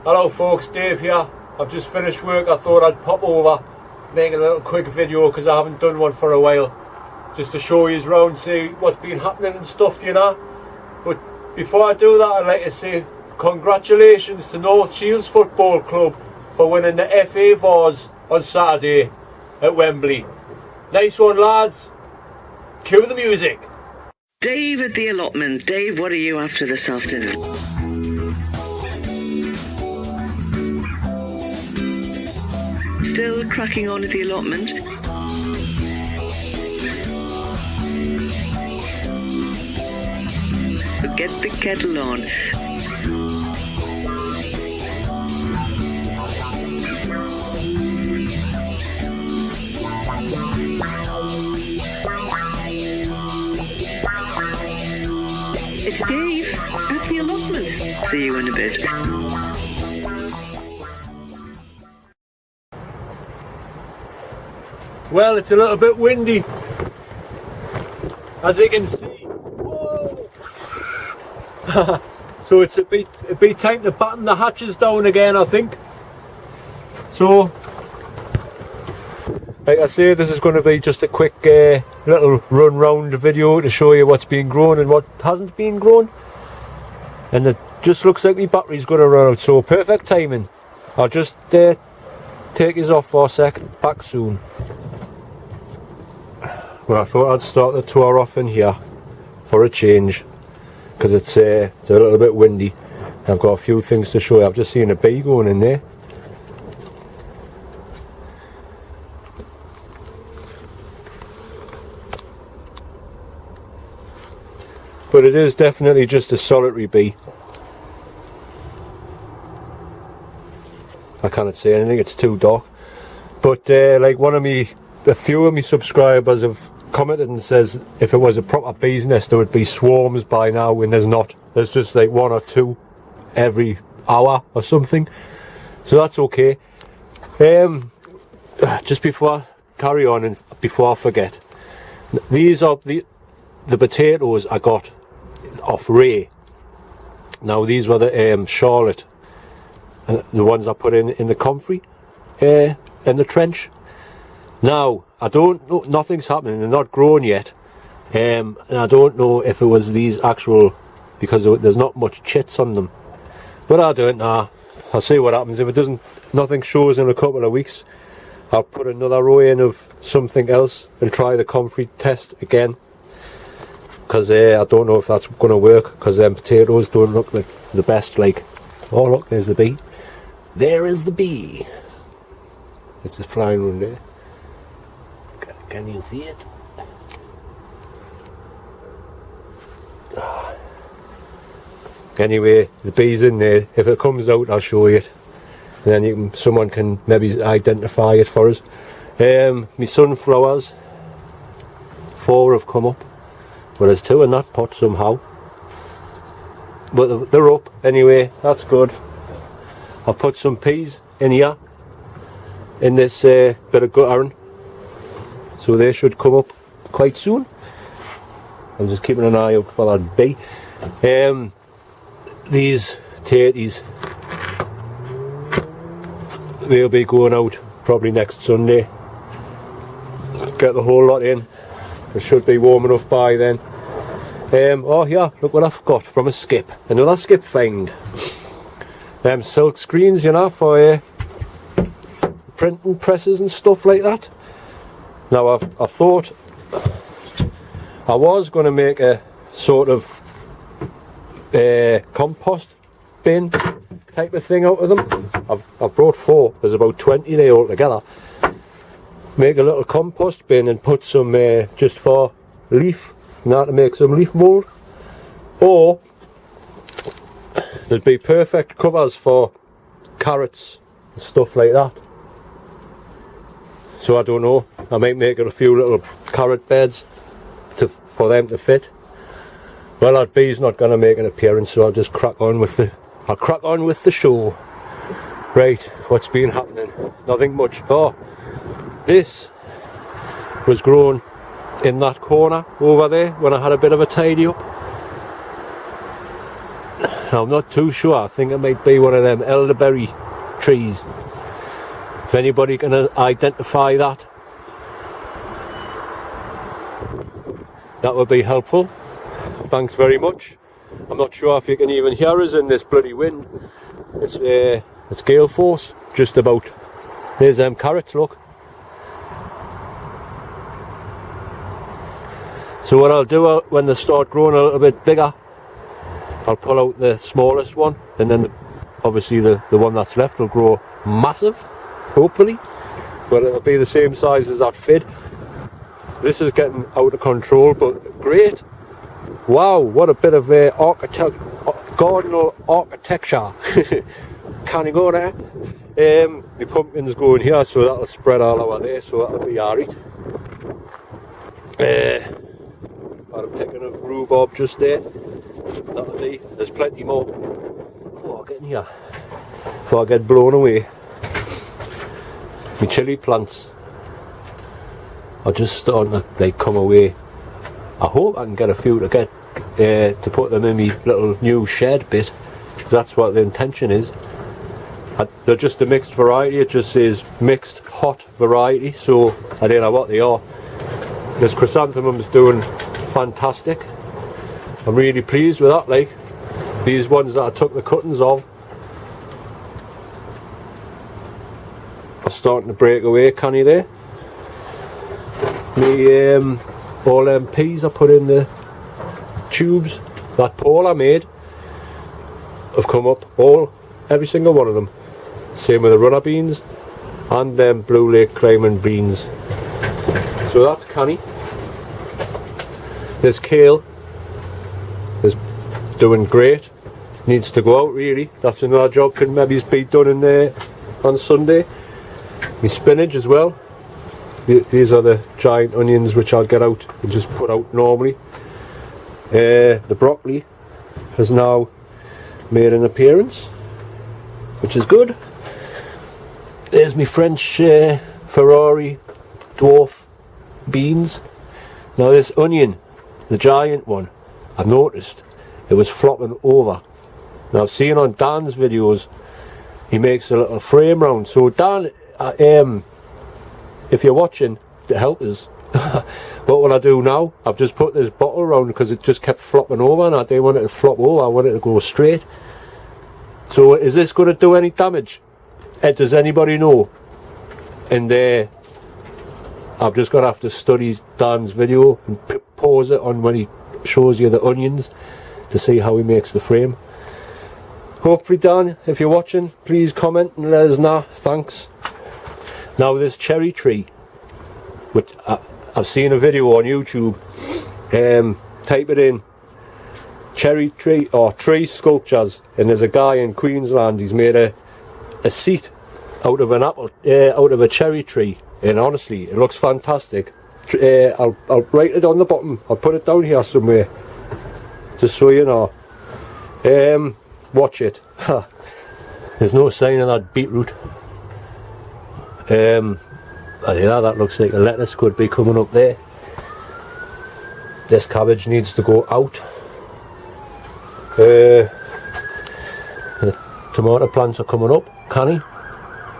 Hello folks, Dave here. I've just finished work. I thought I'd pop over, make a little quick video because I haven't done one for a while, just to show you around, see what's been happening and stuff, you know. But before I do that, I'd like to say congratulations to North Shields Football Club for winning the FA Vase on Saturday at Wembley. Nice one, lads. Cue the music. Dave at the allotment. Dave, what are you after this afternoon? Still cracking on at the allotment? Get the kettle on. It's Dave at the allotment. See you in a bit. Well, it's a little bit windy, as you can see. Whoa. So it's a bit time to batten the hatches down again, I think. So, like I say, this is going to be just a quick little run round video to show you what's been grown and what hasn't been grown. And it just looks like my battery's going to run out, so perfect timing. I'll just take these off for a sec, back soon. Well, I thought I'd start the tour off in here for a change, because it's a little bit windy. I've got a few things to show you. I've just seen a bee going in there. But it is definitely just a solitary bee. I can't say anything, it's too dark. But like a few of me subscribers have commented and says if it was a proper bee's nest there would be swarms by now, and there's not. There's just like one or two every hour or something. So that's okay. Just before I carry on and before I forget, these are the potatoes I got off Ray. Now these were the Charlotte, and the ones I put in the comfrey in the trench. Now I don't know, nothing's happening, they're not grown yet, and I don't know if it was these actual, because there's not much chits on them, but I don't know. I'll see what happens. If it doesn't, nothing shows in a couple of weeks, I'll put another row in of something else and try the comfrey test again, because I don't know if that's going to work, because them potatoes don't look like the best. Like, oh look, there's the bee. There is the bee. It's just flying around there. Can you see it? Anyway, the bee's in there. If it comes out, I'll show you it, and then someone can maybe identify it for us. My sunflowers, 4 have come up, but there's 2 in that pot somehow. But they're up anyway. That's good. I've put some peas in here, in this bit of guttering, so they should come up quite soon. I'm just keeping an eye out for that bee. These tatties, they'll be going out probably next Sunday. Get the whole lot in. It should be warm enough by then. Oh yeah, look what I've got from a skip. Another skip find. Silk screens, you know, for printing presses and stuff like that. Now I thought I was going to make a sort of compost bin type of thing out of them. I've brought 4. There's about 20 there altogether. Make a little compost bin and put some just for leaf, now to make some leaf mould. Or there'd be perfect covers for carrots and stuff like that. So I don't know, I might make it a few little carrot beds for them to fit. Well, that bee's not going to make an appearance, so I'll just crack on with the show. Right, what's been happening? Nothing much. Oh, this was grown in that corner over there when I had a bit of a tidy up. I'm not too sure. I think it might be one of them elderberry trees. If anybody can identify that, that would be helpful. Thanks very much. I'm not sure if you can even hear us in this bloody wind. It's gale force, just about. There's them carrots, look. So what I'll do when they start growing a little bit bigger, I'll pull out the smallest one, and then obviously the one that's left will grow massive, hopefully. But it'll be the same size as that fid. This is getting out of control, but great. Wow, what a bit of gardenal architecture. Can you go there? The pumpkins going here, so that'll spread all over there, so that'll be alright. I'm picking of rhubarb just there. That'll be, there's plenty more. Oh, get in here before I get blown away. My chilli plants are just starting to like come away. I hope I can get a few to put them in my little new shed bit, because that's what the intention is. They're just a mixed variety. It just says mixed hot variety, so I don't know what they are. This chrysanthemum's doing fantastic. I'm really pleased with that. Like these ones that I took the cuttings of are starting to break away. Can you there? Me all them peas I put in the tubes, that pole I made, have come up, every single one of them. Same with the runner beans and them Blue Lake climbing beans. So that's canny. This kale is doing great. Needs to go out really. That's another job can maybe be done in there on Sunday. My spinach as well. These are the giant onions which I'll get out and just put out normally. The broccoli has now made an appearance, which is good. There's my French Ferrari dwarf beans. Now this onion, the giant one, I've noticed it was flopping over. Now I've seen on Dan's videos he makes a little frame round. So Dan, if you're watching, to help us, what will I do now? I've just put this bottle around because it just kept flopping over, and I didn't want it to flop over. I want it to go straight. So is this going to do any damage? Does anybody know? And I'm just going to have to study Dan's video and pause it on when he shows you the onions to see how he makes the frame. Hopefully, Dan, if you're watching, please comment and let us know. Thanks. Now this cherry tree, which I've seen a video on YouTube. Type it in, cherry tree or tree sculptures, and there's a guy in Queensland. He's made a seat out of out of a cherry tree, and honestly, it looks fantastic. I'll write it on the bottom. I'll put it down here somewhere, just so you know. Watch it. There's no sign of that beetroot. Yeah, that looks like a lettuce could be coming up there. This cabbage needs to go out. The tomato plants are coming up, canny.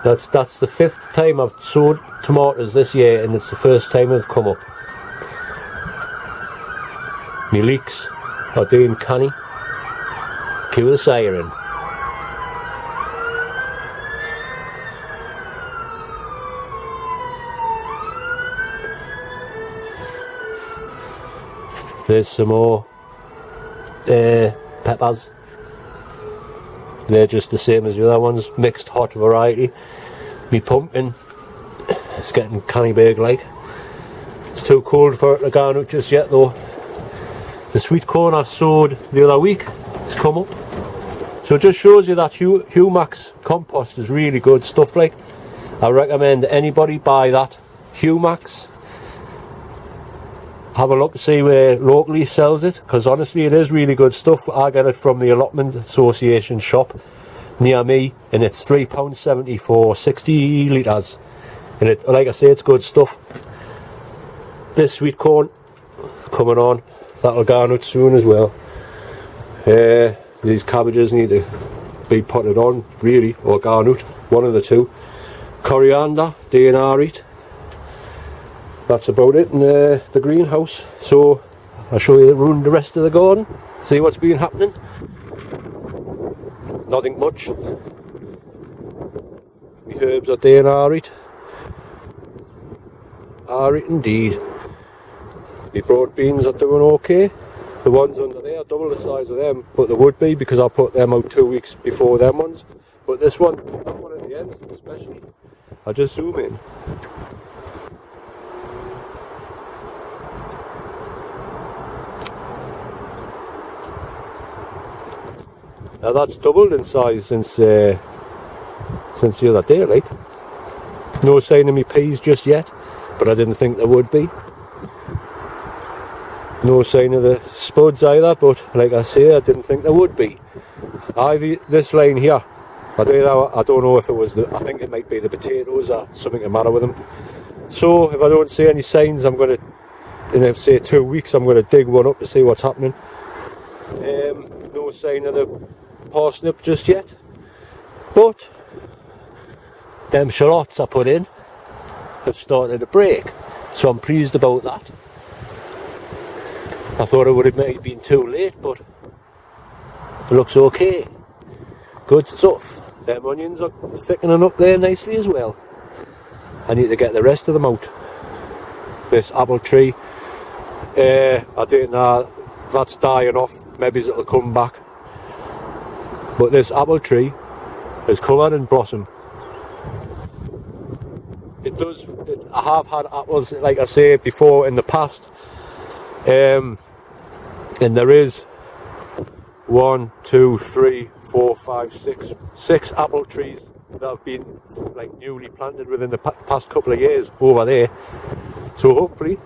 That's the 5th time I've sowed tomatoes this year, and it's the first time they've come up. My leeks are doing canny. Cue the siren. There's some more peppers. They're just the same as the other ones, mixed hot variety. Me pumpkin, it's getting canny big like. It's too cold for it to go out just yet though. The sweet corn I sowed the other week, it's come up. So it just shows you that Humax compost is really good stuff like. I recommend anybody buy that. Humax. Have a look to see where locally sells it, because honestly it is really good stuff. I get it from the Allotment Association shop near me, and it's £3.70 for 60 litres, and it, like I say, it's good stuff. This sweet corn coming on, that'll go out soon as well. These cabbages need to be potted on, really, or garnet, one of the two. Coriander, DNR. That's about it in the greenhouse. So I'll show you around the rest of the garden, see what's been happening. Nothing much. My herbs are DNR. Are it indeed. My broad beans are doing okay. The ones under there are double the size of them, but they would be because I put them out 2 weeks before them ones. But this one, that one at the end especially, I'll just zoom in. Now that's doubled in size since the other day, like. No sign of me peas just yet, but I didn't think there would be. No sign of the spuds either, but like I say, I didn't think there would be. This line here, I don't know if it was I think it might be the potatoes or something the matter with them. So if I don't see any signs, I'm going to, in say 2 weeks, I'm going to dig one up to see what's happening. No sign of the parsnip just yet, but them shallots I put in have started to break, so I'm pleased about that. I thought it would have maybe been too late, but it looks okay. Good stuff. Them onions are thickening up there nicely as well. I need to get the rest of them out. This apple tree, I don't know, that's dying off. Maybe it'll come back. But this apple tree has come on and blossom. I have had apples, like I say before, in the past. And there is 1, 2, 3, 4, 5, 6 apple trees that have been like newly planted within the past couple of years over there. So hopefully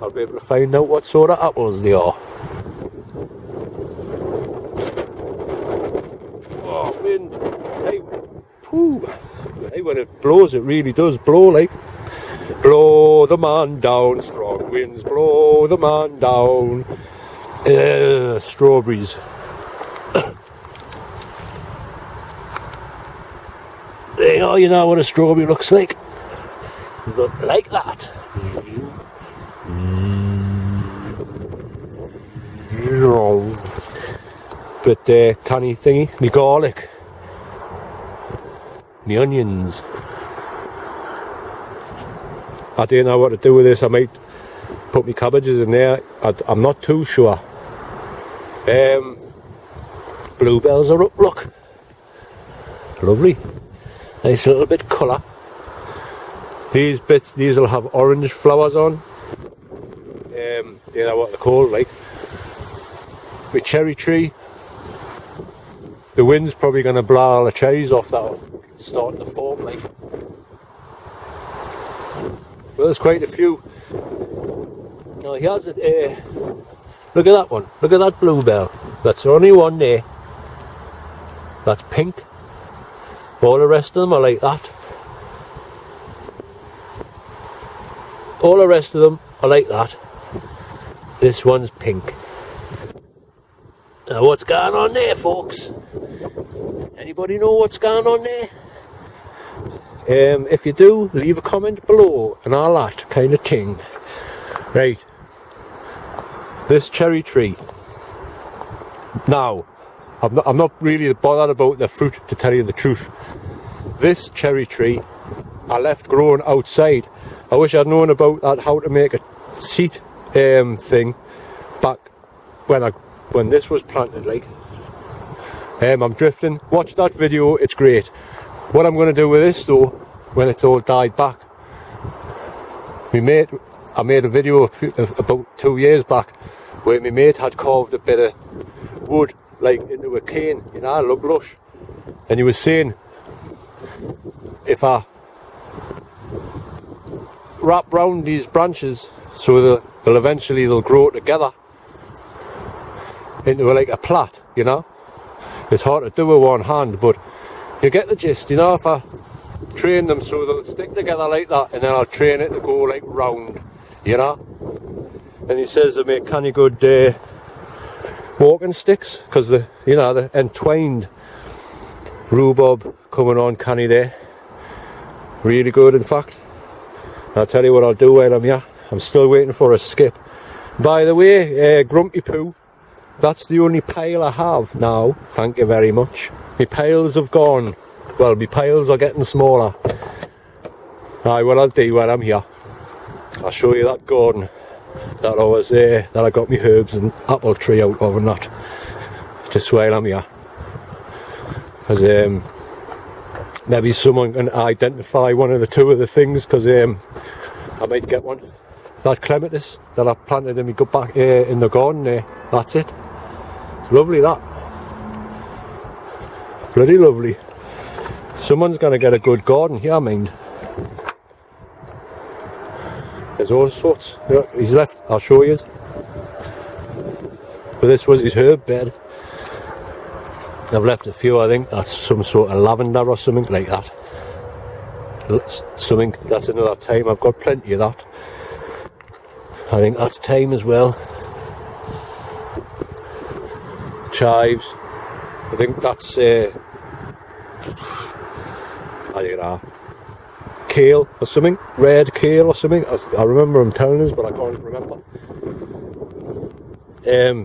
I'll be able to find out what sort of apples they are. Oh, wind! Hey, whew. Hey, when it blows, it really does blow, like. Blow the man down, strong winds blow the man down. Strawberries. There you are, you know what a strawberry looks like. Look like that. But canny thingy, me garlic, me onions. I don't know what to do with this. I might put my cabbages in there. I'm not too sure. Bluebells are up, look. Lovely. Nice little bit of colour. These will have orange flowers on. Don't know what they're called, like. My cherry tree. The wind's probably going to blow all the cherries off that are starting to form, like. Well, there's quite a few. Now here's it. Look at that one. Look at that bluebell. That's the only one there. That's pink. All the rest of them are like that. All the rest of them are like that. This one's pink. Now what's going on there, folks? Anybody know what's going on there? If you do, leave a comment below and all that kind of thing. Right. This cherry tree. Now, I'm not really bothered about the fruit, to tell you the truth. This cherry tree I left growing outside. I wish I'd known about that, how to make a seat thing back when this was planted, like. I'm drifting. Watch that video, it's great. What I'm going to do with this though, when it's all died back, I made a video about 2 years back where my mate had carved a bit of wood like into a cane, you know, look lush, and he was saying if I wrap round these branches so they'll eventually grow together into like a plait, you know. It's hard to do with one hand, but you get the gist, you know. If I train them so they'll stick together like that, and then I'll train it to go like round, you know. And he says they make canny good walking sticks, because the entwined rhubarb coming on canny there. Really good, in fact. I'll tell you what I'll do while I'm here. I'm still waiting for a skip. By the way, Grumpy Poo, that's the only pile I have now. Thank you very much. My piles have gone. Well, my piles are getting smaller. Aye, what I'll do while I'm here, I'll show you that garden that I was that I got my herbs and apple tree out of and that. Just while I'm here. Because maybe someone can identify one of the two of the things, because I might get one. That clematis that I planted in my back in the garden there, that's it. It's lovely, that. Bloody lovely. Someone's going to get a good garden here, I mean. There's all sorts. Look, he's left, I'll show you. But this was his herb bed. I've left a few, I think that's some sort of lavender or something like that. Something, that's another thyme, I've got plenty of that. I think that's thyme as well. Chives. I think that's I don't know, kale or something, red kale or something. I remember him telling us, but I can't remember.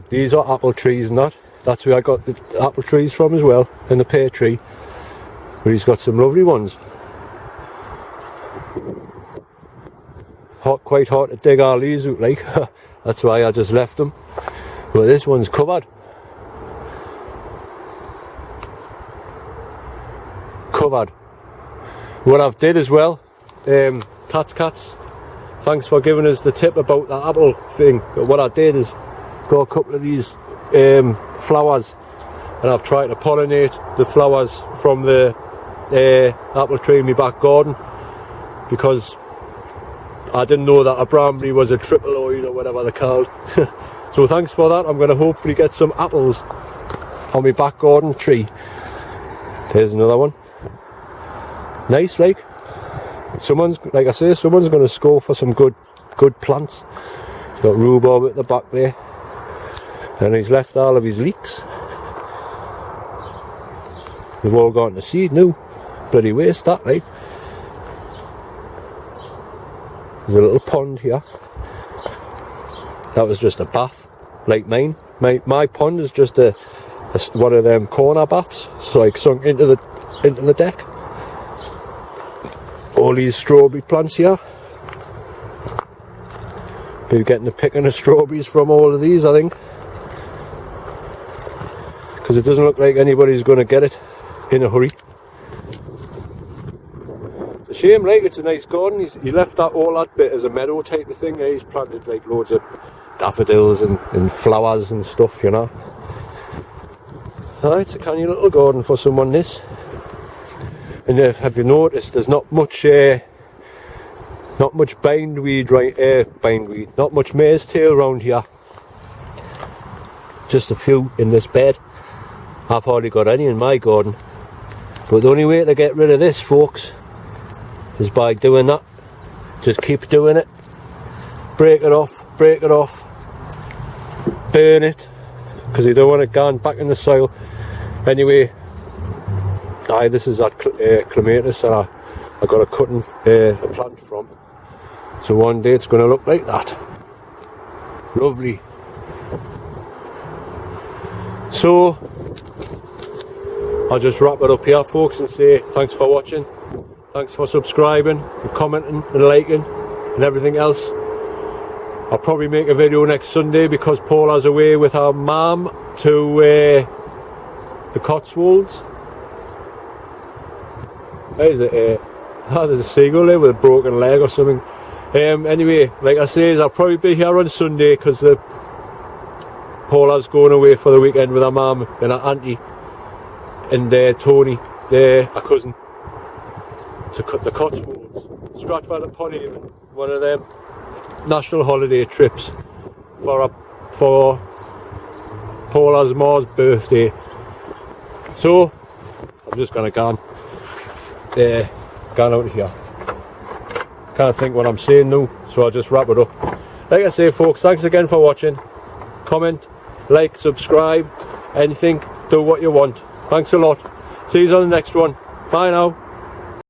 These are apple trees and that. That's where I got the apple trees from as well, and the pear tree. But he's got some lovely ones. Quite hard to dig all these out, like. That's why I just left them. But this one's covered. Covered. What I've did as well, cats, thanks for giving us the tip about the apple thing. What I did is got a couple of these flowers, and I've tried to pollinate the flowers from the apple tree in my back garden, because I didn't know that a Bramley was a triple oid or whatever they're called. So thanks for that. I'm going to hopefully get some apples on my back garden tree. There's another one. Nice, like. Someone's, like I say, someone's going to score for some good plants. He's got rhubarb at the back there, and he's left all of his leeks. They've all gone to seed now. Bloody waste that, like. There's a little pond here. That was just a bath, like mine. My pond is just a one of them corner baths. It's like sunk into the deck. All these strawberry plants here. Be getting the picking of strawberries from all of these, I think. Because it doesn't look like anybody's going to get it in a hurry. It's a shame, like, it's a nice garden. He left all that bit as a meadow type of thing. He's planted like loads of daffodils and flowers and stuff, you know. It's a canny little garden for someone, this. And have you noticed there's not much bindweed, not much maize tail around here. Just a few in this bed. I've hardly got any in my garden. But the only way to get rid of this, folks, is by doing that. Just keep doing it. Break it off, burn it, because you don't want it gone back in the soil. Anyway, this is that clematis that I got a cutting a plant from. So one day it's going to look like that. Lovely. So I'll just wrap it up here, folks, and say thanks for watching. Thanks for subscribing and commenting and liking and everything else. I'll probably make a video next Sunday because Paula's away with her mum to the Cotswolds. There's a seagull there with a broken leg or something. Anyway, like I say, I'll probably be here on Sunday because Paula's going away for the weekend with her mum and her auntie and Tony, her cousin, to cut the Cotswolds, Stratford upon Avon, one of them national holiday trips for Paula's ma's birthday. So I'm just gonna go out of here. Can't think what I'm saying now, so I'll just wrap it up. Like I say, folks, thanks again for watching. Comment, like, subscribe, anything, do what you want. Thanks a lot. See you on the next one. Bye now.